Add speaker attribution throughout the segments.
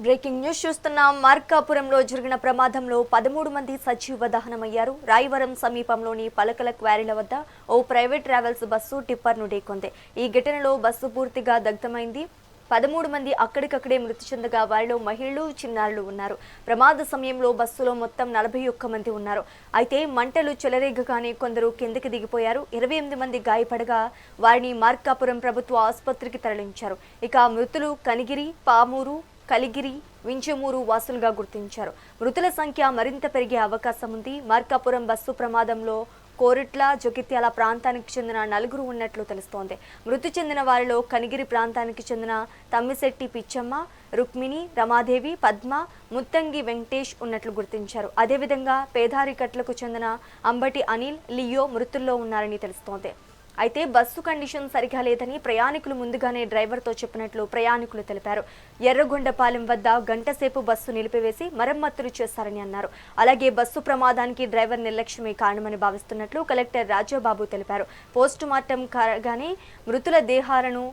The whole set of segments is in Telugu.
Speaker 1: బ్రేకింగ్ న్యూస్ చూస్తున్నాం. మార్కాపురంలో జరిగిన ప్రమాదంలో 13 మంది సజీవ దహనమయ్యారు. రాయవరం సమీపంలోని పలకల క్వారీల వద్ద ఓ ప్రైవేట్ ట్రావెల్స్ బస్సు టిప్పర్ను ఢీకొంది. ఈ ఘటనలో బస్సు పూర్తిగా దగ్ధమైంది. 13 మంది అక్కడికక్కడే మృతి చెందగా వారిలో మహిళలు, చిన్నారులు ఉన్నారు. ప్రమాద సమయంలో బస్సులో మొత్తం 41 మంది ఉన్నారు. అయితే మంటలు చెలరేగగానే కొందరు కిందకి దిగిపోయారు. 28 మంది గాయపడగా వారిని మార్కాపురం ప్రభుత్వ ఆసుపత్రికి తరలించారు. ఇక మృతులు కనిగిరి, పామూరు, కలిగిరి, వింజమూరు వాసులుగా గుర్తించారు. మృతుల సంఖ్య మరింత పెరిగే అవకాశం ఉంది. మార్కాపురం బస్సు ప్రమాదంలో కోరుట్ల, జగిత్యాల ప్రాంతానికి చెందిన 4 ఉన్నట్లు తెలుస్తోంది. మృతి చెందిన వారిలో కనిగిరి ప్రాంతానికి చెందిన తమ్మిశెట్టి పిచ్చమ్మ, రుక్మిణి, రమాదేవి, పద్మ, ముత్తంగి వెంకటేష్ ఉన్నట్లు గుర్తించారు. అదేవిధంగా పేదారికట్లకు చెందిన అంబటి అనిల్, లియో మృతుల్లో ఉన్నారని తెలుస్తోంది. అయితే బస్సు కండిషన్ సరిగా లేదని ప్రయాణికులు ముందుగానే డ్రైవర్తో చెప్పినట్లు ప్రయాణికులు తెలిపారు. ఎర్రగొండపాలెం వద్ద గంటసేపు బస్సు నిలిపివేసి మరమ్మతులు చేశారని అన్నారు. అలాగే బస్సు ప్రమాదానికి డ్రైవర్ నిర్లక్ష్యమే కారణమని భావిస్తున్నట్లు కలెక్టర్ రాజాబాబు తెలిపారు. పోస్టుమార్టం కాగానే మృతుల దేహాలను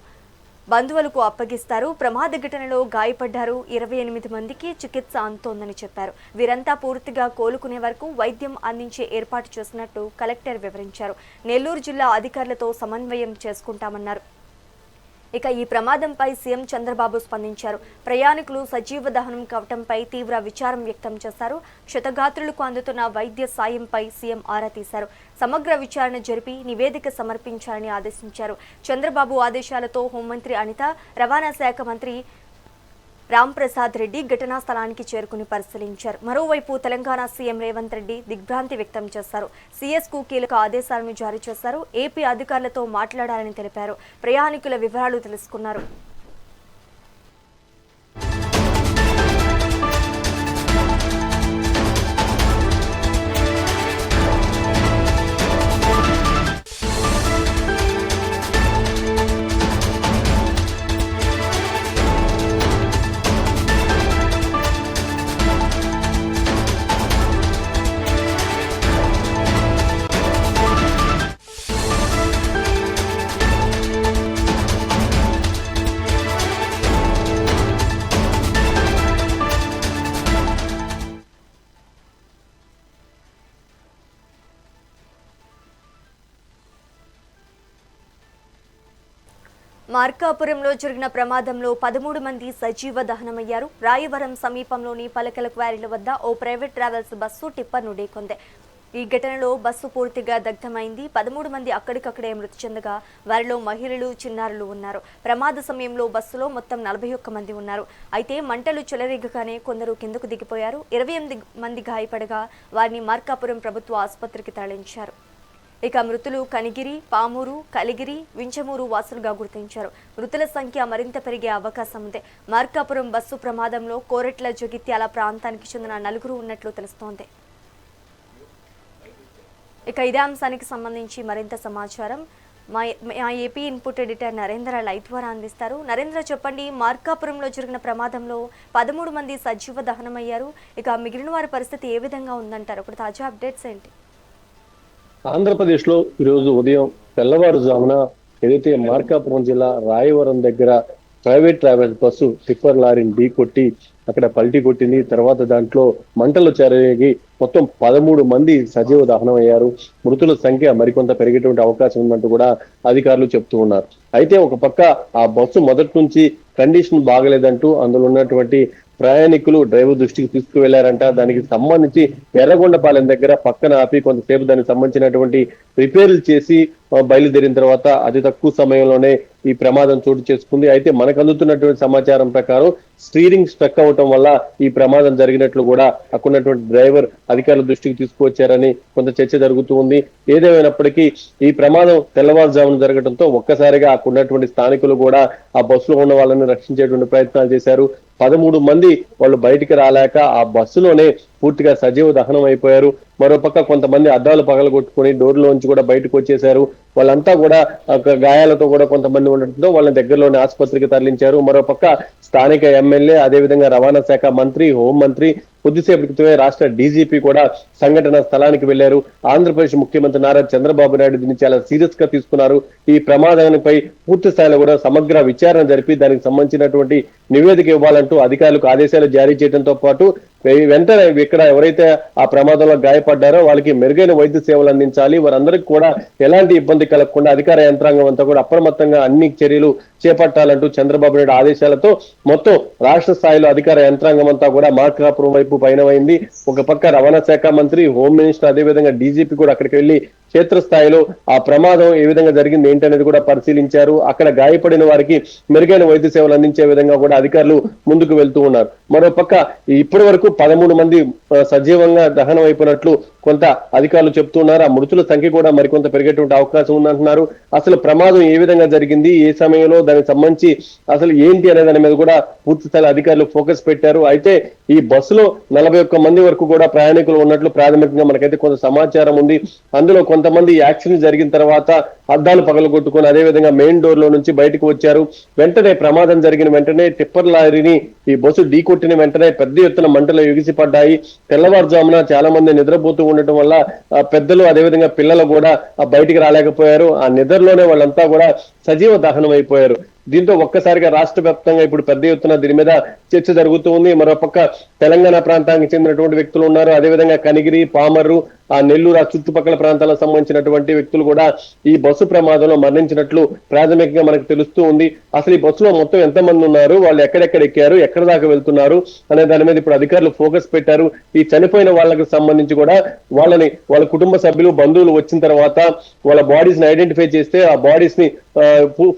Speaker 1: బంధువులకు అప్పగిస్తారు. ప్రమాద ఘటనలో గాయపడ్డారు. 28 మందికి చికిత్స అందుతోందని చెప్పారు. వీరంతా పూర్తిగా కోలుకునే వరకు వైద్యం అందించే ఏర్పాటు చేసినట్టు కలెక్టర్ వివరించారు. నెల్లూరు జిల్లా అధికారులతో సమన్వయం చేసుకుంటామన్నారు. ఇక ఈ ప్రమాదంపై సీఎం చంద్రబాబు స్పందించారు. ప్రయాణికులు సజీవ దహనం కావడంపై తీవ్ర విచారం వ్యక్తం చేశారు. క్షతగాత్రులకు అందుతున్న వైద్య సాయంపై సీఎం ఆరా తీశారు. సమగ్ర విచారణ జరిపి నివేదిక సమర్పించాలని ఆదేశించారు. చంద్రబాబు ఆదేశాలతో హోంమంత్రి అనిత, రవాణా శాఖ మంత్రి రాంప్రసాద్ రెడ్డి ఘటనా స్థలానికి చేరుకుని పరిశీలించారు. మరోవైపు తెలంగాణ సీఎం రేవంత్ రెడ్డి దిగ్భ్రాంతి వ్యక్తం చేశారు. సీఎస్కు కీలక ఆదేశాలను జారీ చేశారు. ఏపీ అధికారులతో మాట్లాడాలని తెలిపారు. ప్రయాణికుల వివరాలు తెలుసుకున్నారు. మార్కాపురంలో జరిగిన ప్రమాదంలో 13 మంది సజీవ దహనమయ్యారు. రాయవరం సమీపంలోని పలకల క్వారీల వద్ద ఓ ప్రైవేట్ ట్రావెల్స్ బస్సు టిప్పర్ను ఢీకొంది. ఈ ఘటనలో బస్సు పూర్తిగా దగ్ధమైంది. 13 మంది అక్కడికక్కడే మృతి చెందగా వారిలో మహిళలు, చిన్నారులు ఉన్నారు. ప్రమాద సమయంలో బస్సులో మొత్తం 41 మంది ఉన్నారు. అయితే మంటలు చెలరేగగానే కొందరు కిందకు దిగిపోయారు. 28 మంది గాయపడగా వారిని మార్కాపురం ప్రభుత్వ ఆసుపత్రికి తరలించారు. ఇక మృతులు కనిగిరి, పామూరు, కలిగిరి, వింజమూరు వాసులుగా గుర్తించారు. మృతుల సంఖ్య మరింత పెరిగే అవకాశం ఉంది. మార్కాపురం బస్సు ప్రమాదంలో కోరుట్ల, జగిత్యాల ప్రాంతానికి చెందిన 4 ఉన్నట్లు తెలుస్తోంది. ఇక ఇదే అంశానికి సంబంధించి మరింత సమాచారం మా AP input editor Narendra live ద్వారా అందిస్తారు. నరేంద్ర, చెప్పండి, మార్కాపురంలో జరిగిన ప్రమాదంలో 13 మంది సజీవ దహనమయ్యారు. ఇక మిగిలిన వారి పరిస్థితి ఏ విధంగా ఉందంటారు? ఇప్పుడు తాజా అప్డేట్స్ ఏంటి?
Speaker 2: ఆంధ్రప్రదేశ్ లో ఈరోజు ఉదయం తెల్లవారుజామున ఏదైతే మార్కాపురం జిల్లా రాయవరం దగ్గర ప్రైవేట్ ట్రావెల్స్ బస్సు టిప్పర్ లారీని ఢీకొట్టి అక్కడ పల్టీ కొట్టింది. తర్వాత దాంట్లో మంటలు చెలరేగి మొత్తం 13 మంది సజీవ దహనం అయ్యారు. మృతుల సంఖ్య మరికొంత పెరిగేటువంటి అవకాశం ఉందంటూ కూడా అధికారులు చెప్తూ ఉన్నారు. అయితే ఒక పక్క ఆ బస్సు మొదటి నుంచి కండిషన్ బాగలేదంటూ అందులో ఉన్నటువంటి ప్రయాణికులు డ్రైవర్ దృష్టికి తీసుకువెళ్లారంట. దానికి సంబంధించి ఎర్రగొండపాలెం దగ్గర పక్కన ఆపి కొంతసేపు దానికి సంబంధించినటువంటి రిపేర్లు చేసి బయలుదేరిన తర్వాత అతి తక్కువ సమయంలోనే ఈ ప్రమాదం చోటు చేసుకుంది. అయితే మనకు అందుతున్నటువంటి సమాచారం ప్రకారం స్టీరింగ్ స్ట్రక్ అవటం వల్ల ఈ ప్రమాదం జరిగినట్లు కూడా అక్కడున్నటువంటి డ్రైవర్ అధికారుల దృష్టికి తీసుకువచ్చారని కొంత చర్చ జరుగుతూ ఉంది. ఏదేమైనప్పటికీ ఈ ప్రమాదం తెల్లవారుజామున జరగడంతో ఒక్కసారిగా అక్కడున్నటువంటి స్థానికులు కూడా ఆ బస్సులో ఉన్న వాళ్ళని రక్షించేటువంటి ప్రయత్నాలు చేశారు. 13 మంది వాళ్ళు బయటికి రాలేక ఆ బస్సులోనే పూర్తిగా సజీవ దహనం అయిపోయారు. మరోపక్క కొంతమంది అద్దాలు పగలగొట్టుకుని డోర్లోంచి కూడా బయటకు వచ్చేశారు. వాళ్ళంతా కూడా గాయాలతో కూడా కొంతమంది ఉండటంతో వాళ్ళని దగ్గరలోని ఆసుపత్రికి తరలించారు. మరోపక్క స్థానిక ఎమ్మెల్యే, అదేవిధంగా రవాణా శాఖ మంత్రి, హోంమంత్రి, కొద్దిసేపటి క్రితమే రాష్ట్ర డీజీపీ కూడా సంఘటన స్థలానికి వెళ్లారు. ఆంధ్రప్రదేశ్ ముఖ్యమంత్రి నారా చంద్రబాబు నాయుడు దీన్ని చాలా సీరియస్ గా తీసుకున్నారు. ఈ ప్రమాదానిపై పూర్తి స్థాయిలో కూడా సమగ్ర విచారణ జరిపి దానికి సంబంధించినటువంటి నివేదిక ఇవ్వాలంటూ అధికారులకు ఆదేశాలు జారీ చేయడంతో పాటు వెంటనే ఇక్కడ ఎవరైతే ఆ ప్రమాదంలో గాయపడ్డారో వాళ్ళకి మెరుగైన వైద్య సేవలు అందించాలి. వారందరికీ కూడా ఎలాంటి ఇబ్బంది కలగకుండా అధికార యంత్రాంగం అంతా కూడా అప్రమత్తంగా అన్ని చర్యలు చేపట్టాలంటూ చంద్రబాబు నాయుడు ఆదేశాలతో మొత్తం రాష్ట్ర స్థాయిలో అధికార యంత్రాంగం అంతా కూడా మార్కాపురం వైపు పయనమైంది. ఒక పక్క రవాణా శాఖ మంత్రి, హోమ్ మినిస్టర్, అదేవిధంగా డీజీపీ కూడా అక్కడికి వెళ్లి క్షేత్రస్థాయిలో ఆ ప్రమాదం ఏ విధంగా జరిగింది ఏంటనేది కూడా పరిశీలించారు. అక్కడ గాయపడిన వారికి మెరుగైన వైద్య సేవలు అందించే విధంగా కూడా అధికారులు ముందుకు వెళ్తూ ఉన్నారు. మరోపక్క ఇప్పటి వరకు 13 మంది సజీవంగా దహనం అయిపోయినట్లు కొంత అధికారులు చెప్తున్నారు. ఆ మృతుల సంఖ్య కూడా మరికొంత పెరిగేటువంటి అవకాశం ఉందంటున్నారు. అసలు ప్రమాదం ఏ విధంగా జరిగింది, ఏ సమయంలో, దానికి సంబంధించి అసలు ఏంటి అనే దాని మీద కూడా పూర్తి స్థాయి అధికారులు ఫోకస్ పెట్టారు. అయితే ఈ బస్సులో 41 మంది వరకు కూడా ప్రయాణికులు ఉన్నట్లు ప్రాథమికంగా మనకైతే కొంత సమాచారం ఉంది. అందులో కొంతమంది యాక్సిడెంట్ జరిగిన తర్వాత అద్దాలు పగలగొట్టుకుని అదేవిధంగా మెయిన్ డోర్ లో నుంచి బయటకు వచ్చారు. వెంటనే ప్రమాదం జరిగిన వెంటనే టిప్పర్ లారీని ఈ బస్సు ఢీకొట్టిన వెంటనే పెద్ద ఎత్తున మంటలు ఎగిసిపడ్డాయి. తెల్లవారుజామున చాలా మంది నిద్రపోతూ ఉండటం వల్ల పెద్దలు అదేవిధంగా పిల్లలు కూడా బయటికి రాలేకపోయారు. ఆ నిద్రలోనే వాళ్ళంతా కూడా సజీవ దహనం అయిపోయారు. దీంతో ఒక్కసారిగా రాష్ట్ర వ్యాప్తంగా ఇప్పుడు పెద్ద ఎత్తున దీని మీద చర్చ జరుగుతూ ఉంది. మరోపక్క తెలంగాణ ప్రాంతానికి చెందినటువంటి వ్యక్తులు ఉన్నారు. అదేవిధంగా కనిగిరి, పామర్రు, ఆ నెల్లూరు, ఆ చుట్టుపక్కల ప్రాంతాలకు సంబంధించినటువంటి వ్యక్తులు కూడా ఈ బస్సు ప్రమాదంలో మరణించినట్లు ప్రాథమికంగా మనకు తెలుస్తూ ఉంది. అసలు ఈ బస్సులో మొత్తం ఎంతమంది ఉన్నారు, వాళ్ళు ఎక్కడెక్కడ ఎక్కారు, ఎక్కడ దాకా వెళ్తున్నారు అనే దాని మీద ఇప్పుడు అధికారులు ఫోకస్ పెట్టారు. ఈ చనిపోయిన వాళ్ళకి సంబంధించి కూడా వాళ్ళ కుటుంబ సభ్యులు, బంధువులు వచ్చిన తర్వాత వాళ్ళ బాడీస్ ని ఐడెంటిఫై చేస్తే ఆ బాడీస్ ని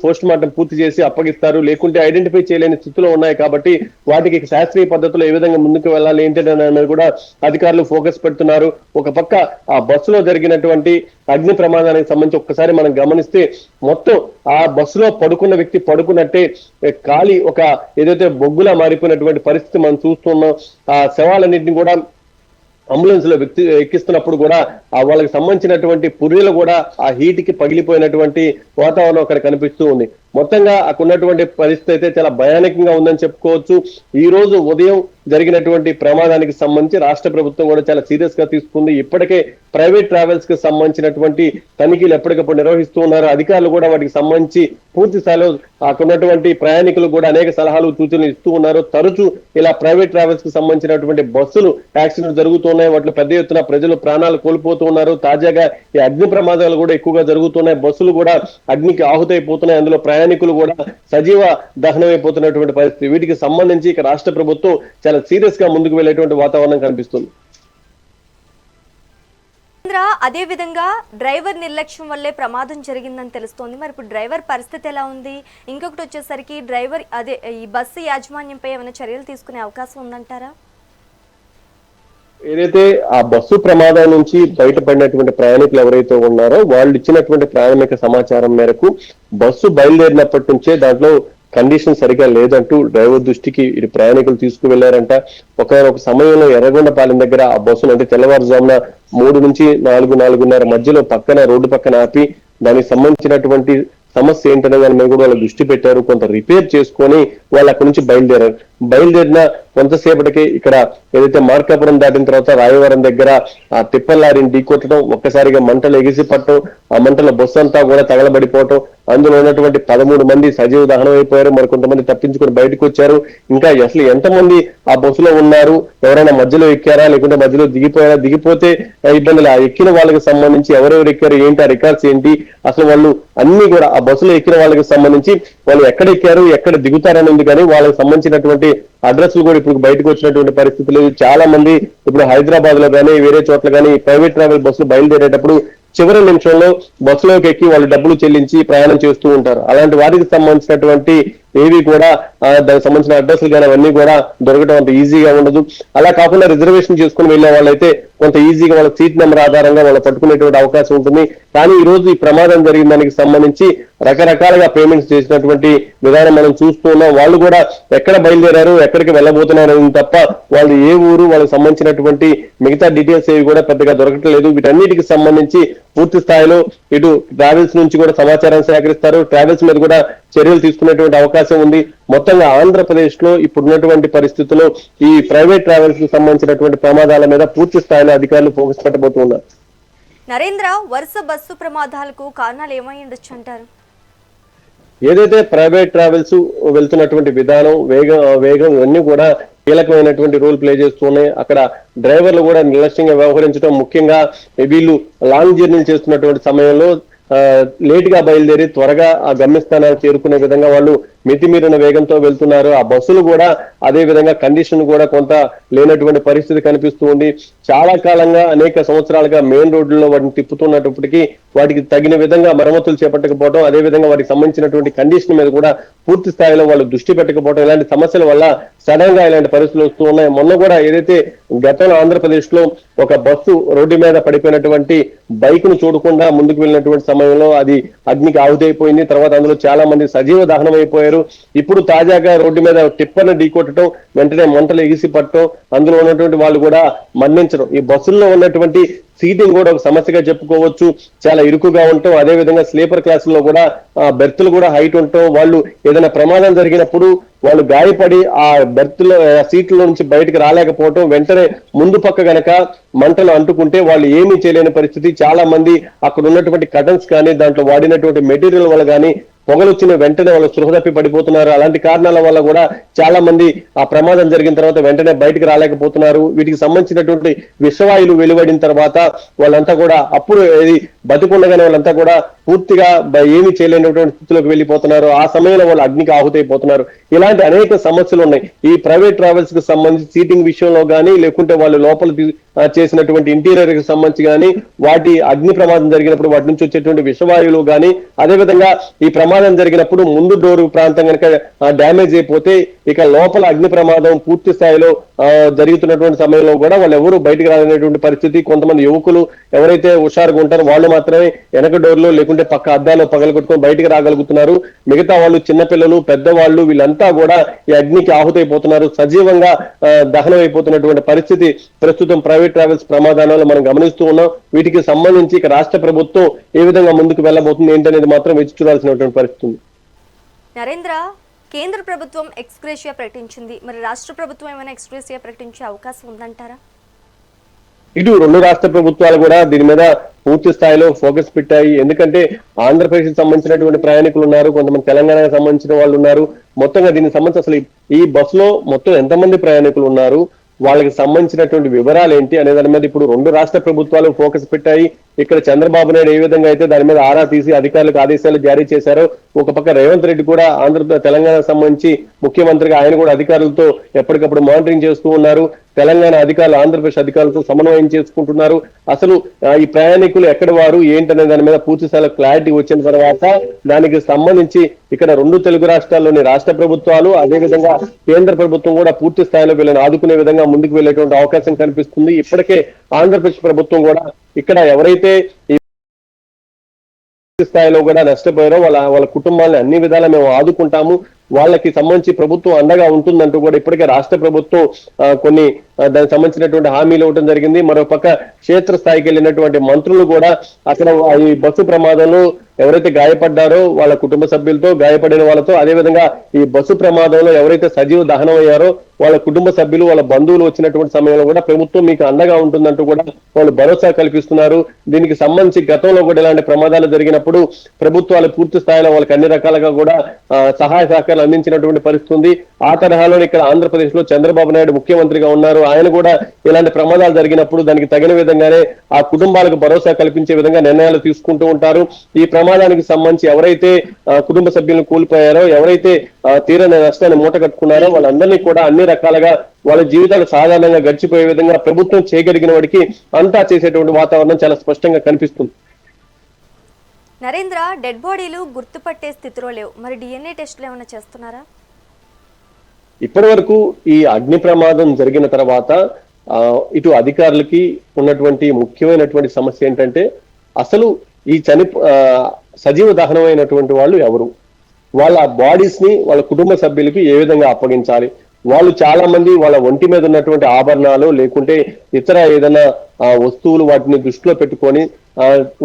Speaker 2: పోస్ట్ మార్టం పూర్తి చేసి అప్పగిస్తారు. లేకుంటే ఐడెంటిఫై చేయలేని స్థితిలో ఉన్నాయి కాబట్టి వాటికి శాస్త్రీయ పద్ధతిలో ఏ విధంగా ముందుకు వెళ్ళాలి ఏంటంటే కూడా అధికారులు ఫోకస్ పెడుతున్నారు. ఒక పక్క ఆ బస్సులో జరిగినటువంటి అగ్ని ప్రమాదానికి సంబంధించి ఒక్కసారి మనం గమనిస్తే మొత్తం ఆ బస్సులో పడుకున్న వ్యక్తి పడుకున్నట్టే ఖాళీ ఒక ఏదైతే బొగ్గులా మారిపోయినటువంటి పరిస్థితి మనం చూస్తున్నాం. ఆ శవాలన్నింటినీ కూడా అంబులెన్స్ లో ఎక్కిస్తున్నప్పుడు కూడా వాళ్ళకి సంబంధించినటువంటి పుర్రెలు కూడా ఆ హీట్ కి పగిలిపోయినటువంటి వాతావరణం అక్కడ కనిపిస్తూ ఉంది. మొత్తంగా అక్కడ ఉన్నటువంటి పరిస్థితి అయితే చాలా భయానకంగా ఉందని చెప్పుకోవచ్చు. ఈ రోజు ఉదయం జరిగినటువంటి ప్రమాదానికి సంబంధించి రాష్ట్ర ప్రభుత్వం కూడా చాలా సీరియస్ గా తీసుకుంది. ఇప్పటికే ప్రైవేట్ ట్రావెల్స్ కి సంబంధించినటువంటి తనిఖీలు ఎప్పటికప్పుడు నిర్వహిస్తూ ఉన్నారు. అధికారులు కూడా వాటికి సంబంధించి పూర్తి స్థాయిలో అక్కడ ఉన్నటువంటి ప్రయాణికులు కూడా అనేక సలహాలు, సూచనలు ఇస్తూ ఉన్నారు. తరచూ ఇలా ప్రైవేట్ ట్రావెల్స్ కి సంబంధించినటువంటి బస్సులు యాక్సిడెంట్ జరుగుతున్నాయి. వాటిలో పెద్ద ఎత్తున ప్రజలు ప్రాణాలు కోల్పోతూ ఉన్నారు. తాజాగా ఈ అగ్ని ప్రమాదాలు కూడా ఎక్కువగా జరుగుతున్నాయి. బస్సులు కూడా అగ్నికి ఆహుతైపోతున్నాయి. అందులో ప్రయాణికులు కూడా సజీవ దహనమైపోతున్నటువంటి పరిస్థితి. వీటికి సంబంధించి ఇక రాష్ట్ర ప్రభుత్వం చాలా సీరియస్ గా ముందుకు వెళ్ళేటువంటి వాతావరణం కనిపిస్తుంది.
Speaker 1: అదే విధంగా డ్రైవర్ నిర్లక్ష్యం వల్లే ప్రమాదం జరిగిందని తెలుస్తోంది. మరి ఇప్పుడు డ్రైవర్ పరిస్థితి ఎలా ఉంది? ఇంకొకటి వచ్చేసరికి డ్రైవర్ ఈ బస్సు యాజమాన్యంపై ఏమైనా చర్యలు తీసుకునే అవకాశం ఉందంటారా?
Speaker 2: ఏదైతే ఆ బస్సు ప్రమాదం నుంచి బయటపడినటువంటి ప్రయాణికులు ఎవరైతే ఉన్నారో వాళ్ళు ఇచ్చినటువంటి ప్రాథమిక సమాచారం మేరకు బస్సు బయలుదేరినప్పటి నుంచే దాంట్లో కండిషన్ సరిగా లేదంటూ డ్రైవర్ దృష్టికి ఇది ప్రయాణికులు తీసుకువెళ్లారంట. ఒక సమయంలో ఎర్రగొండపాలెం దగ్గర ఆ బస్సును అంటే తెల్లవారుజామున 3 నుంచి 4:30 మధ్యలో రోడ్డు పక్కన ఆపి దానికి సంబంధించినటువంటి సమస్య ఏంటనే దాని మీద కూడా వాళ్ళు దృష్టి పెట్టారు. కొంత రిపేర్ చేసుకొని వాళ్ళు అక్కడి నుంచి బయలుదేరిన కొంతసేపటికి ఇక్కడ ఏదైతే మార్కాపురం దాటిన తర్వాత రాయవరం దగ్గర ఆ టిప్పర్ లారీని ఢీకొట్టడం, ఒక్కసారిగా మంటలు ఎగిసిపట్టడం, ఆ మంటల బస్సు అంతా కూడా తగలబడిపోవటం, అందులో ఉన్నటువంటి 13 మంది సజీవ దహనం అయిపోయారు. మరి కొంతమంది తప్పించుకొని బయటకు వచ్చారు. ఇంకా అసలు ఎంతమంది ఆ బస్సులో ఉన్నారు, ఎవరైనా మధ్యలో ఎక్కారా లేకుంటే మధ్యలో దిగిపోయారా, దిగిపోతే ఇబ్బందులు, ఆ ఎక్కిన వాళ్ళకి సంబంధించి ఎవరెవరు ఎక్కారు ఏంటి, ఆ రికార్డ్స్ ఏంటి, అసలు వాళ్ళు అన్ని కూడా ఆ బస్సులో ఎక్కిన వాళ్ళకి సంబంధించి వాళ్ళు ఎక్కడ ఎక్కారు ఎక్కడ దిగుతారని ఉంది. కానీ వాళ్ళకి సంబంధించినటువంటి అడ్రస్లు కూడా ఇప్పుడు బయటకు వచ్చినటువంటి పరిస్థితులు. చాలా మంది ఇప్పుడు హైదరాబాద్ లో కానీ వేరే చోట్ల కానీ ప్రైవేట్ ట్రావెల్ బస్సులు బయలుదేరేటప్పుడు చివరి నిమిషంలో బస్సులోకి ఎక్కి వాళ్ళు డబ్బులు చెల్లించి ప్రయాణం చేస్తూ ఉంటారు. అలాంటి వారికి సంబంధించినటువంటి ఏవి కూడా దానికి సంబంధించిన అడ్రస్లు కానీ అవన్నీ కూడా దొరకడం అంత ఈజీగా ఉండదు. అలా కాకుండా రిజర్వేషన్ చేసుకుని వెళ్ళే వాళ్ళైతే కొంత ఈజీగా వాళ్ళ సీట్ నెంబర్ ఆధారంగా వాళ్ళు పట్టుకునేటువంటి అవకాశం ఉంటుంది. కానీ ఈ రోజు ఈ ప్రమాదం జరిగిన దానికి సంబంధించి రకరకాలుగా పేమెంట్స్ చేసినటువంటి విధానం మనం చూస్తూ ఉన్నాం. వాళ్ళు కూడా ఎక్కడ బయలుదేరారు, ఎక్కడికి వెళ్ళబోతున్నారు తప్ప వాళ్ళు ఏ ఊరు, వాళ్ళకి సంబంధించినటువంటి మిగతా డీటెయిల్స్ ఏవి కూడా పెద్దగా దొరకట్లేదు. వీటన్నిటికి సంబంధించి పూర్తి స్థాయిలో ఇటు ట్రావెల్స్ నుంచి కూడా సమాచారాన్ని సేకరిస్తారు. ట్రావెల్స్ మీద కూడా చర్యలు తీసుకునేటువంటి అవకాశం ఉంది. మొత్తంగా ఆంధ్రప్రదేశ్ లో ఇప్పుడున్నటువంటి పరిస్థితుల్లో ఈ ప్రైవేట్ ట్రావెల్స్ కి సంబంధించినటువంటి ప్రమాదాల మీద పూర్తి స్థాయిలో అధికారులు ఫోకస్ పెట్టబోతున్నారు.
Speaker 1: నరేంద్ర, వరుస బస్సు ప్రమాదాలకు కారణాలు ఏమై ఉండొచ్చు అంటారు?
Speaker 2: ఏదైతే ప్రైవేట్ ట్రావెల్స్ వెళ్తున్నటువంటి విధానం, వేగం ఇవన్నీ కూడా కీలకమైనటువంటి రోల్ ప్లే చేస్తున్నాయి. అక్కడ డ్రైవర్లు కూడా నిర్లక్ష్యంగా వ్యవహరించడం, ముఖ్యంగా వీళ్ళు లాంగ్ జర్నీలు చేస్తున్నటువంటి సమయంలో లేట్ గా బయలుదేరి త్వరగా ఆ గమ్యస్థానాలు చేరుకునే విధంగా వాళ్ళు మితిమీరిన వేగంతో వెళ్తున్నారు. ఆ బస్సులు కూడా అదే విధంగా కండిషన్ కూడా కొంత లేనటువంటి పరిస్థితి కనిపిస్తూ ఉంది. చాలా కాలంగా అనేక సంవత్సరాలుగా మెయిన్ రోడ్లలో వాటిని తిప్పుతున్నప్పటికీ వాటికి తగిన విధంగా మరమ్మతులు చేపట్టకపోవడం, అదే విధంగా వాటికి సంబంధించినటువంటి కండిషన్ మీద కూడా పూర్తి స్థాయిలో వాళ్ళు దృష్టి పెట్టకపోవడం, ఇలాంటి సమస్యల వల్ల సడన్ గా ఇలాంటి పరిస్థితులు వస్తూ ఉన్నాయి. మొన్న కూడా ఏదైతే గతంలో ఆంధ్రప్రదేశ్ లో ఒక బస్సు రోడ్డు మీద పడిపోయినటువంటి బైక్ ను చూడకుండా ముందుకు వెళ్ళినటువంటి సమయంలో అది అగ్నికి ఆహుతైపోయింది. తర్వాత అందులో చాలా మంది సజీవ దహనం అయిపోయారు. ఇప్పుడు తాజాగా రోడ్డు మీద టిప్పర్ను ఢీకొట్టడం, వెంటనే మంటలు ఎగిసి పట్టడం, అందులో ఉన్నటువంటి వాళ్ళు కూడా మరణించడం. ఈ బస్సుల్లో ఉన్నటువంటి సీటింగ్ కూడా ఒక సమస్యగా చెప్పుకోవచ్చు. చాలా ఇరుకుగా ఉండటం, అదే విధంగా స్లీపర్ క్లాసుల్లో కూడా బెర్తులు కూడా హైట్ ఉండటం, వాళ్ళు ఏదైనా ప్రమాదం జరిగినప్పుడు వాళ్ళు గాయపడి ఆ బెర్త్లో సీట్ల నుంచి బయటకు రాలేకపోవటం, వెంటనే ముందు పక్క గనక మంటలు అంటుకుంటే వాళ్ళు ఏమీ చేయలేని పరిస్థితి. చాలా మంది అక్కడ ఉన్నటువంటి కటన్స్ కానీ దాంట్లో వాడినటువంటి మెటీరియల్ వల్ల కానీ పొగలు వచ్చిన వెంటనే వాళ్ళు స్పృహ తప్పి పడిపోతున్నారు. అలాంటి కారణాల వల్ల కూడా చాలా మంది ఆ ప్రమాదం జరిగిన తర్వాత వెంటనే బయటకు రాలేకపోతున్నారు. వీటికి సంబంధించినటువంటి విషవాయువులు వెలువడిన తర్వాత వాళ్ళంతా కూడా అప్పుడు బతికుండగానే వాళ్ళంతా కూడా పూర్తిగా ఏమీ చేయలేనటువంటి స్థితిలోకి వెళ్ళిపోతున్నారు. ఆ సమయంలో వాళ్ళు అగ్నికి ఆహుతైపోతున్నారు. ఇలాంటి అనేక సమస్యలు ఉన్నాయి. ఈ ప్రైవేట్ ట్రావెల్స్ కి సంబంధించి సీటింగ్ విషయంలో కానీ, లేకుంటే వాళ్ళు లోపల చేసినటువంటి ఇంటీరియర్ కి సంబంధించి కానీ, వాటి అగ్ని ప్రమాదం జరిగినప్పుడు వాటి నుంచి వచ్చేటువంటి విషవాయువులు కానీ, అదేవిధంగా ఈ ప్రమాదం జరిగినప్పుడు ముందు డోరు ప్రాంతం కనుక డ్యామేజ్ అయిపోతే ఇక లోపల అగ్ని ప్రమాదం పూర్తి స్థాయిలో జరుగుతున్నటువంటి సమయంలో కూడా వాళ్ళు ఎవరు బయటకు రాలేనటువంటి పరిస్థితి. కొంతమంది యువకులు ఎవరైతే హుషారుగా ఉంటారో వాళ్ళు మాత్రమే వెనక డోర్లో లేకుంటే పక్క అద్దాలో పగలగొట్టుకొని బయటకు రాగలుగుతున్నారు. మిగతా వాళ్ళు చిన్నపిల్లలు, పెద్దవాళ్ళు వీళ్ళంతా కూడా ఈ అగ్నికి ఆహుతైపోతున్నారు. సజీవంగా దహనం అయిపోతున్నటువంటి పరిస్థితి ప్రస్తుతం ప్రైవేట్ ట్రావెల్స్ ప్రమాదాలలో మనం గమనిస్తూ ఉన్నాం. వీటికి సంబంధించి ఇక రాష్ట్ర ప్రభుత్వం ఏ విధంగా ముందుకు వెళ్ళబోతుంది ఏంటనేది మాత్రం వేచి చూడాల్సినటువంటి పరిస్థితి.
Speaker 1: నరేంద్ర, కేంద్ర ప్రభుత్వం ఎక్స్గ్రేషియా ప్రకటించింది. మరి రాష్ట్ర ప్రభుత్వం ఏమైనా ఎక్స్గ్రేషియా ప్రకటించే అవకాశం ఉందంటారా?
Speaker 2: ఇటు రెండు రాష్ట్ర ప్రభుత్వాలు కూడా దీని మీద పూర్తి స్థాయిలో ఫోకస్ పెట్టాయి. ఎందుకంటే ఆంధ్రప్రదేశ్ సంబంధించినటువంటి ప్రయాణికులు ఉన్నారు, కొంతమంది తెలంగాణకు సంబంధించిన వాళ్ళు ఉన్నారు. మొత్తంగా దీనికి సంబంధించి అసలు ఈ బస్సులో మొత్తం ఎంతమంది ప్రయాణికులు ఉన్నారు, వాళ్ళకి సంబంధించినటువంటి వివరాలు ఏంటి అనే దాని మీద ఇప్పుడు రెండు రాష్ట్ర ప్రభుత్వాలు ఫోకస్ పెట్టాయి. ఇక్కడ చంద్రబాబు నాయుడు ఏ విధంగా అయితే దాని మీద ఆరా తీసి అధికారులకు ఆదేశాలు జారీ చేశారో, ఒక పక్క రేవంత్ రెడ్డి కూడా తెలంగాణకు సంబంధించి ముఖ్యమంత్రిగా ఆయన కూడా అధికారులతో ఎప్పటికప్పుడు మానిటరింగ్ చేస్తూ ఉన్నారు. తెలంగాణ అధికారులు ఆంధ్రప్రదేశ్ అధికారులతో సమన్వయం చేసుకుంటున్నారు. అసలు ఈ ప్రయాణికులు ఎక్కడ వారు ఏంటనే దాని మీద పూర్తి స్థాయిలో క్లారిటీ వచ్చిన తర్వాత దానికి సంబంధించి ఇక్కడ రెండు తెలుగు రాష్ట్రాల్లోని రాష్ట్ర ప్రభుత్వాలు, అదేవిధంగా కేంద్ర ప్రభుత్వం కూడా పూర్తి స్థాయిలో వీళ్ళని ఆదుకునే విధంగా ముందుకు వెళ్ళేటువంటి అవకాశం కనిపిస్తుంది. ఇప్పటికే ఆంధ్రప్రదేశ్ ప్రభుత్వం కూడా ఇక్కడ ఎవరైతే ఈ స్థాయిలో కూడా నష్టపోయారో వాళ్ళ కుటుంబాలను అన్ని విధాలా మేము ఆదుకుంటాము, వాళ్ళకి సంబంధించి ప్రభుత్వం అండగా ఉంటుందంటూ కూడా ఇప్పటికే రాష్ట్ర ప్రభుత్వం కొన్ని దానికి సంబంధించినటువంటి హామీలు ఇవ్వడం జరిగింది. మరోపక్క క్షేత్రస్థాయికి వెళ్ళినటువంటి మంత్రులు కూడా అక్కడ ఈ బస్సు ప్రమాదంలో ఎవరైతే గాయపడ్డారో వాళ్ళ కుటుంబ సభ్యులతో, గాయపడిన వాళ్ళతో, అదేవిధంగా ఈ బస్సు ప్రమాదంలో ఎవరైతే సజీవ దహనం అయ్యారో వాళ్ళ కుటుంబ సభ్యులు, వాళ్ళ బంధువులు వచ్చినటువంటి సమయంలో కూడా ప్రభుత్వం మీకు అండగా ఉంటుందంటూ కూడా వాళ్ళు భరోసా కల్పిస్తున్నారు. దీనికి సంబంధించి గతంలో కూడా ఇలాంటి ప్రమాదాలు జరిగినప్పుడు ప్రభుత్వాలు పూర్తి స్థాయిలో వాళ్ళకి అన్ని రకాలుగా కూడా సహాయ సహకారాలు అందించినటువంటి పరిస్థితి ఉంది. ఆ తరహాలో ఇక్కడ ఆంధ్రప్రదేశ్ లో చంద్రబాబు నాయుడు ముఖ్యమంత్రిగా ఉన్నారు. ఆయన కూడా ఇలాంటి ప్రమాదాలు జరిగినప్పుడు దానికి తగిన విధంగానే ఆ కుటుంబాలకు భరోసా కల్పించే విధంగా నిర్ణయాలు తీసుకుంటూ ఉంటారు. ఈ ప్రమాదానికి సంబంధించి ఎవరైతే కుటుంబ సభ్యులను కోల్పోయారో, ఎవరైతే తీరని నష్టాన్ని మూట కట్టుకున్నారో వాళ్ళందరినీ కూడా అన్ని రకాలుగా వాళ్ళ జీవితాలు సాధారణంగా గడిచిపోయే విధంగా ప్రభుత్వం చేయగలిగిన వాడికి అంతా చేసేటువంటి వాతావరణం చాలా స్పష్టంగా కనిపిస్తుంది.
Speaker 1: నరేంద్ర, డెడ్ బాడీలు గుర్తుపట్టే స్థితిలో లేవు, మరి DNA టెస్టులు ఏమైనా చేస్తున్నారా?
Speaker 2: ఇప్పటి వరకు ఈ అగ్ని ప్రమాదం జరిగిన తర్వాత ఇటు అధికారులకి ఉన్నటువంటి ముఖ్యమైనటువంటి సమస్య ఏంటంటే అసలు ఈ సజీవ దహనమైనటువంటి వాళ్ళు ఎవరు, వాళ్ళ బాడీస్ ని వాళ్ళ కుటుంబ సభ్యులకి ఏ విధంగా అప్పగించాలి. వాళ్ళు చాలా మంది వాళ్ళ ఒంటి మీద ఉన్నటువంటి ఆభరణాలు లేకుంటే ఇతర ఏదైనా వస్తువులు వాటిని దృష్టిలో పెట్టుకొని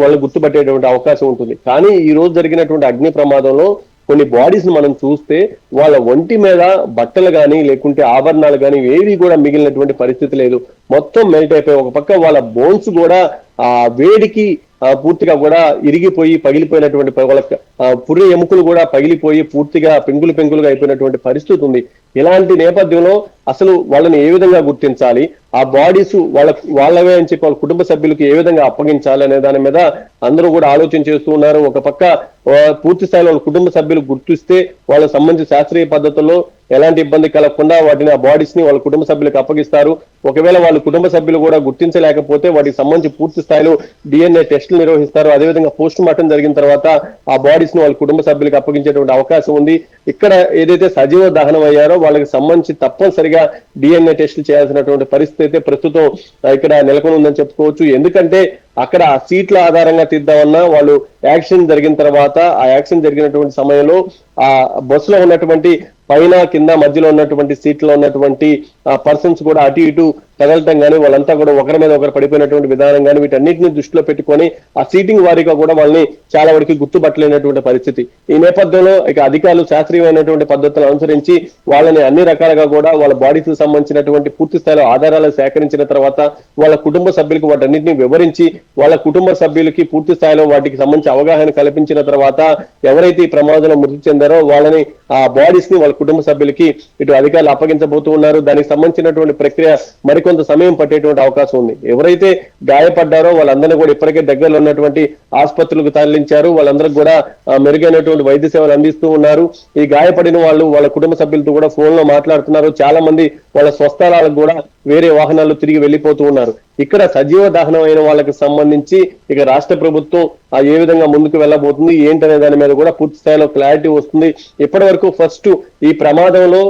Speaker 2: వాళ్ళు గుర్తుపట్టేటువంటి అవకాశం ఉంటుంది. కానీ ఈ రోజు జరిగినటువంటి అగ్ని ప్రమాదంలో కొన్ని బాడీస్ ని మనం చూస్తే వాళ్ళ ఒంటి మీద బట్టలు కానీ లేకుంటే ఆభరణాలు కానీ ఏవి కూడా మిగిలినటువంటి పరిస్థితి లేదు. మొత్తం మెల్ట్ అయిపోయి ఒక పక్క వాళ్ళ బోన్స్ కూడా ఆ వేడికి పూర్తిగా కూడా ఇరిగిపోయి పగిలిపోయినటువంటి వాళ్ళ పుర్రె ఎముకలు కూడా పగిలిపోయి పూర్తిగా పెంకులుగా అయిపోయినటువంటి పరిస్థితి ఉంది. ఇలాంటి నేపథ్యంలో అసలు వాళ్ళని ఏ విధంగా గుర్తించాలి, ఆ బాడీస్ వాళ్ళవే అని చెప్పి వాళ్ళ కుటుంబ సభ్యులకు ఏ విధంగా అప్పగించాలి అనే దాని మీద అందరూ కూడా ఆలోచన చేస్తూ ఉన్నారు. ఒక పక్క పూర్తి స్థాయిలో వాళ్ళ కుటుంబ సభ్యులు గుర్తిస్తే వాళ్ళకి సంబంధించి శాస్త్రీయ పద్ధతుల్లో ఎలాంటి ఇబ్బంది కలగకుండా వాటిని ఆ బాడీస్ ని వాళ్ళ కుటుంబ సభ్యులకు అప్పగిస్తారు. ఒకవేళ వాళ్ళ కుటుంబ సభ్యులు కూడా గుర్తించలేకపోతే వాటికి సంబంధించి పూర్తి స్థాయిలో DNA టెస్టులు నిర్వహిస్తారు. అదేవిధంగా పోస్ట్ మార్టం జరిగిన తర్వాత ఆ బాడీస్ ని వాళ్ళ కుటుంబ సభ్యులకు అప్పగించేటువంటి అవకాశం ఉంది. ఇక్కడ ఏదైతే సజీవ దహనం అయ్యారో వాళ్ళకి సంబంధించి తప్పనిసరిగా DNA టెస్టులు చేయాల్సినటువంటి పరిస్థితి అయితే ప్రస్తుతం ఇక్కడ నెలకొని ఉందని చెప్పుకోవచ్చు. ఎందుకంటే అక్కడ సీట్ల ఆధారంగా తీద్దామన్నా వాళ్ళు యాక్సిడెంట్ జరిగిన తర్వాత ఆ యాక్సిడెంట్ జరిగినటువంటి సమయంలో ఆ బస్సులో ఉన్నటువంటి పైన కింద మధ్యలో ఉన్నటువంటి సీట్లో ఉన్నటువంటి పర్సన్స్ కూడా అటు ఇటు కదలటం కానీ వాళ్ళంతా కూడా ఒకరి మీద ఒకరు పడిపోయినటువంటి విధానం కానీ వీటన్నిటిని దృష్టిలో పెట్టుకొని ఆ సీటింగ్ వారీగా కూడా వాళ్ళని చాలా వరకు గుర్తుపట్టలేనటువంటి పరిస్థితి. ఈ నేపథ్యంలో ఇక అధికారులు శాస్త్రీయమైనటువంటి పద్ధతులను అనుసరించి వాళ్ళని అన్ని రకాలుగా కూడా వాళ్ళ బాడీకి సంబంధించినటువంటి పూర్తి స్థాయిలో ఆధారాలు సేకరించిన తర్వాత వాళ్ళ కుటుంబ సభ్యులకు వాటన్నిటిని వివరించి వాళ్ళ కుటుంబ సభ్యులకి పూర్తి స్థాయిలో వాటికి సంబంధించి అవగాహన కల్పించిన తర్వాత ఎవరైతే ఈ ప్రమాదంలో మృతి చెందారో వాళ్ళని ఆ బాడీస్ ని వాళ్ళ కుటుంబ సభ్యులకి ఇటు అధికారులు అప్పగించబోతూ ఉన్నారు. దానికి సంబంధించినటువంటి ప్రక్రియ మరికొంత సమయం పట్టేటువంటి అవకాశం ఉంది. ఎవరైతే గాయపడ్డారో వాళ్ళందరినీ కూడా ఇప్పటికే దగ్గరలో ఉన్నటువంటి ఆసుపత్రులకు తరలించారు. వాళ్ళందరికీ కూడా మెరుగైనటువంటి వైద్య సేవలు అందిస్తూ ఉన్నారు. ఈ గాయపడిన వాళ్ళు వాళ్ళ కుటుంబ సభ్యులతో కూడా ఫోన్ లో మాట్లాడుతున్నారు. చాలా మంది వాళ్ళ స్వస్థలాలకు కూడా వేరే వాహనాలు తిరిగి వెళ్ళిపోతూ ఉన్నారు. ఇక్కడ సజీవ దహనం అయిన వాళ్ళకి సంబంధించి ఇక రాష్ట్ర ప్రభుత్వం ఏ విధంగా ముందుకు వెళ్ళబోతుంది ఏంటనే దాని మీద కూడా పూర్తి స్థాయిలో క్లారిటీ వస్తుంది. ఇప్పటి వరకు ఫస్ట్ ఈ ప్రమాదంలో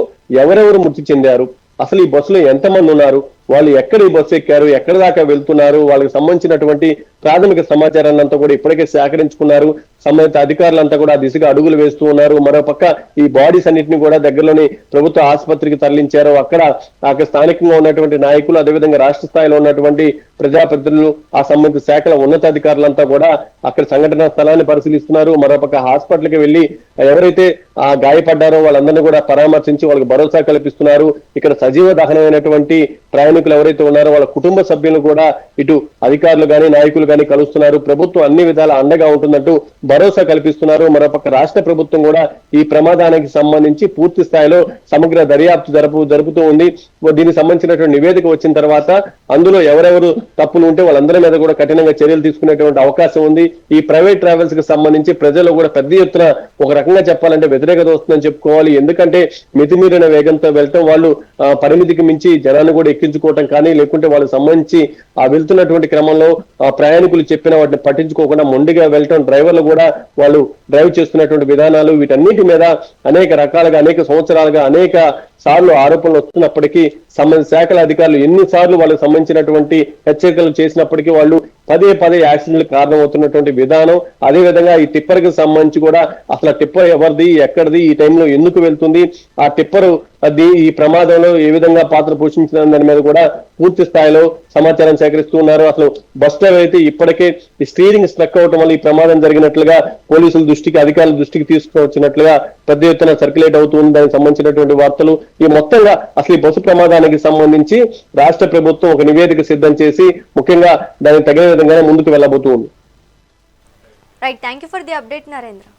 Speaker 2: ఎవరెవరు మృతి చెందారు, అసలు ఈ బస్సులో ఎంతమంది ఉన్నారు, వాళ్ళు ఎక్కడ ఈ బస్సు ఎక్కారు, ఎక్కడి దాకా వెళ్తున్నారు, వాళ్ళకి సంబంధించినటువంటి ప్రాథమిక సమాచారాన్ని అంతా కూడా ఇప్పటికే సేకరించుకున్నారు. సంబంధిత అధికారులంతా కూడా ఆ దిశగా అడుగులు వేస్తూ ఉన్నారు. మరోపక్క ఈ బాడీస్ అన్నింటినీ కూడా దగ్గరలోని ప్రభుత్వ ఆసుపత్రికి తరలించారు. అక్కడ స్థానికంగా ఉన్నటువంటి నాయకులు అదేవిధంగా రాష్ట్ర స్థాయిలో ఉన్నటువంటి ప్రజాప్రతినిధులు ఆ సంబంధిత శాఖల ఉన్నతాధికారులంతా కూడా అక్కడ సంఘటన స్థలాన్ని పరిశీలిస్తున్నారు. మరోపక్క హాస్పిటల్కి వెళ్లి ఎవరైతే గాయపడ్డారో వాళ్ళందరినీ కూడా పరామర్శించి వాళ్ళకి భరోసా కల్పిస్తున్నారు. ఇక్కడ సజీవ దహనమైనటువంటి ప్రయాణికులు ఎవరైతే ఉన్నారో వాళ్ళ కుటుంబ సభ్యులు కూడా ఇటు అధికారులు కానీ నాయకులు కానీ కలుస్తున్నారు. ప్రభుత్వం అన్ని విధాల అండగా ఉంటుందంటూ భరోసా కల్పిస్తున్నారు. మరోపక్క రాష్ట్ర ప్రభుత్వం కూడా ఈ ప్రమాదానికి సంబంధించి పూర్తి స్థాయిలో సమగ్ర దర్యాప్తు జరుపుతూ ఉంది. దీనికి సంబంధించినటువంటి నివేదిక వచ్చిన తర్వాత అందులో ఎవరెవరు తప్పులు ఉంటే వాళ్ళందరి మీద కూడా కఠినంగా చర్యలు తీసుకునేటువంటి అవకాశం ఉంది. ఈ ప్రైవేట్ ట్రావెల్స్ కి సంబంధించి ప్రజలు కూడా పెద్ద ఎత్తున ఒక రకంగా చెప్పాలంటే వ్యతిరేకత వస్తుందని చెప్పుకోవాలి. ఎందుకంటే మితిమీరిన వేగంతో వెళ్తాం, వాళ్ళు పరిమితికి మించి జనాన్ని కూడా ఎక్కించుకోవటం కానీ లేకుంటే వాళ్ళకి సంబంధించి వెళ్తున్నటువంటి క్రమంలో ప్రయాణికులు చెప్పిన వాటిని పట్టించుకోకుండా మొండిగా వెళ్ళటం, డ్రైవర్లు కూడా వాళ్ళు డ్రైవ్ చేస్తున్నటువంటి విధానాలు వీటన్నిటి మీద అనేక రకాలుగా అనేక సంవత్సరాలుగా అనేక సార్లు ఆరోపణలు వస్తున్నప్పటికీ సంబంధిత శాఖల అధికారులు ఎన్నిసార్లు వాళ్ళకి సంబంధించినటువంటి హెచ్చరికలు చేసినప్పటికీ వాళ్ళు పదే యాక్సిడెంట్లకు కారణమవుతున్నటువంటి విధానం, అదేవిధంగా ఈ టిప్పర్ కి సంబంధించి కూడా అసలు ఆ టిప్పర్ ఎవరిది, ఎక్కడిది, ఈ టైంలో ఎందుకు వెళ్తుంది, ఆ టిప్పర్ ఈ ప్రమాదంలో ఏ విధంగా పాత్ర పోషించిన దాని మీద కూడా పూర్తి స్థాయిలో సమాచారం సేకరిస్తూ ఉన్నారు. అసలు బస్ డ్రైవర్ అయితే ఇప్పటికే ఈ స్టీరింగ్ స్ట్రక్ అవటం వల్ల ఈ ప్రమాదం జరిగినట్లుగా పోలీసుల దృష్టికి అధికారుల దృష్టికి తీసుకువచ్చినట్లుగా పెద్ద ఎత్తున సర్క్యులేట్ అవుతుంది. దానికి సంబంధించినటువంటి వార్తలు ఈ మొత్తంగా అసలు ఈ బస్సు ప్రమాదానికి సంబంధించి రాష్ట్ర ప్రభుత్వం ఒక నివేదిక సిద్ధం చేసి ముఖ్యంగా దానికి తగిన విధంగానే ముందుకు వెళ్ళబోతుంది.
Speaker 1: Right, thank you for the update Narendra.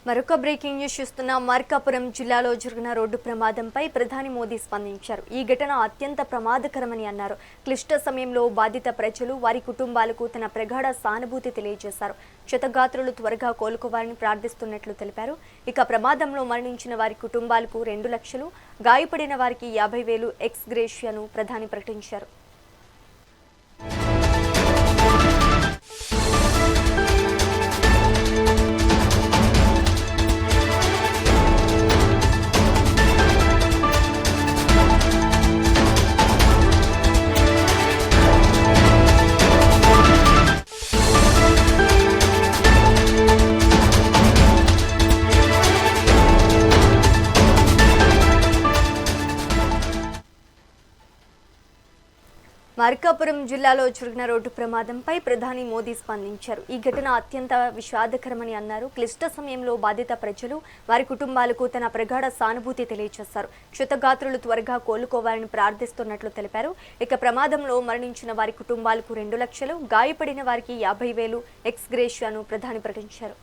Speaker 1: మరొక బ్రేకింగ్ న్యూస్ చూస్తున్న మార్కాపురం జిల్లాలో జరిగిన రోడ్డు ప్రమాదంపై ప్రధాని మోదీ స్పందించారు. ఈ ఘటన అత్యంత ప్రమాదకరమని అన్నారు. క్లిష్ట సమయంలో బాధిత ప్రజలు వారి కుటుంబాలకు తన ప్రగాఢ సానుభూతి తెలియజేశారు. క్షతగాత్రులు త్వరగా కోలుకోవాలని ప్రార్థిస్తున్నట్లు తెలిపారు. ఇక ప్రమాదంలో మరణించిన వారి కుటుంబాలకు 2 లక్షలు, గాయపడిన వారికి 50,000 ఎక్స్ గ్రేషియాను ప్రధాని ప్రకటించారు. మార్కాపురం జిల్లాలో జరిగిన రోడ్డు ప్రమాదంపై ప్రధాని మోదీ స్పందించారు. ఈ ఘటన అత్యంత విషాదకరమని అన్నారు. క్లిష్ట సమయంలో బాధిత ప్రజలు వారి కుటుంబాలకు తన ప్రగాఢ సానుభూతి తెలియజేశారు. క్షతగాత్రులు త్వరగా కోలుకోవాలని ప్రార్థిస్తున్నట్లు తెలిపారు. ఇక ప్రమాదంలో మరణించిన వారి కుటుంబాలకు 2 లక్షలు, గాయపడిన వారికి 50,000 ఎక్స్ గ్రేషియాను ప్రధాని ప్రకటించారు.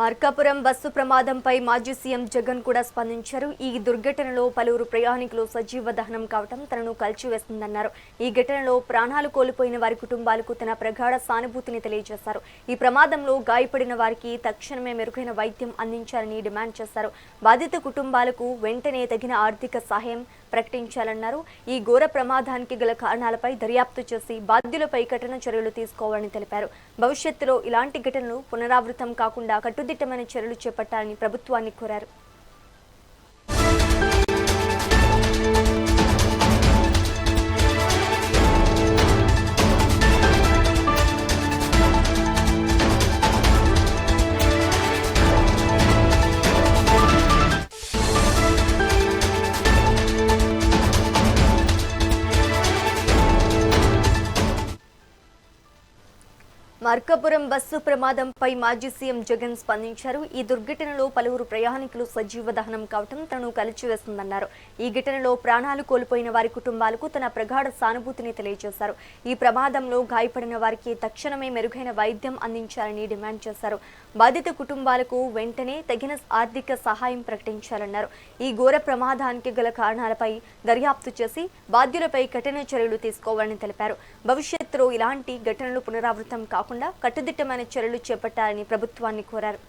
Speaker 1: మార్కాపురం బస్సు ప్రమాదంపై మాజీ సీఎం జగన్ కూడా స్పందించారు. ఈ దుర్ఘటనలో పలువురు ప్రయాణికులు సజీవ దహనం కావడం తనను కలిచివేస్తుందన్నారు. ఈ ఘటనలో ప్రాణాలు కోల్పోయిన వారి కుటుంబాలకు తన ప్రగాఢ సానుభూతిని తెలియజేశారు. ఈ ప్రమాదంలో గాయపడిన వారికి తక్షణమే మెరుగైన వైద్యం అందించాలని డిమాండ్ చేశారు. బాధిత కుటుంబాలకు వెంటనే తగిన ఆర్థిక సహాయం ప్రకటించాలన్నారు. ఈ ఘోర ప్రమాదానికి గల కారణాలపై దర్యాప్తు చేసి బాధ్యులపై కఠిన చర్యలు తీసుకోవాలని తెలిపారు. భవిష్యత్తులో ఇలాంటి ఘటనలు పునరావృతం కాకుండా కట్టుదిట్టమైన చర్యలు చేపట్టాలని ప్రభుత్వాన్ని కోరారు. మార్కాపురం బస్సు ప్రమాదంపై మాజీ సీఎం జగన్ స్పందించారు. ఈ దుర్ఘటనలో పలువురు ప్రయాణికులు సజీవ దహనం కావడం తనను కలిచివేస్తుందన్నారు. ఈ ఘటనలో ప్రాణాలు కోల్పోయిన వారి కుటుంబాలకు తన ప్రగాఢ సానుభూతిని తెలియజేశారు. ఈ ప్రమాదంలో గాయపడిన వారికి తక్షణమే మెరుగైన వైద్యం అందించాలని డిమాండ్ చేశారు. బాధిత కుటుంబాలకు వెంటనే తగిన ఆర్థిక సహాయం ప్రకటించాలన్నారు. ఈ ఘోర ప్రమాదానికి గల కారణాలపై దర్యాప్తు చేసి బాధ్యులపై కఠిన చర్యలు తీసుకోవాలని తెలిపారు. భవిష్యత్తులో ఇలాంటి ఘటనలు పునరావృతం కాకుండా కట్టుదిట్టమైన చర్యలు చేపట్టాలని ప్రభుత్వాన్ని కోరారు.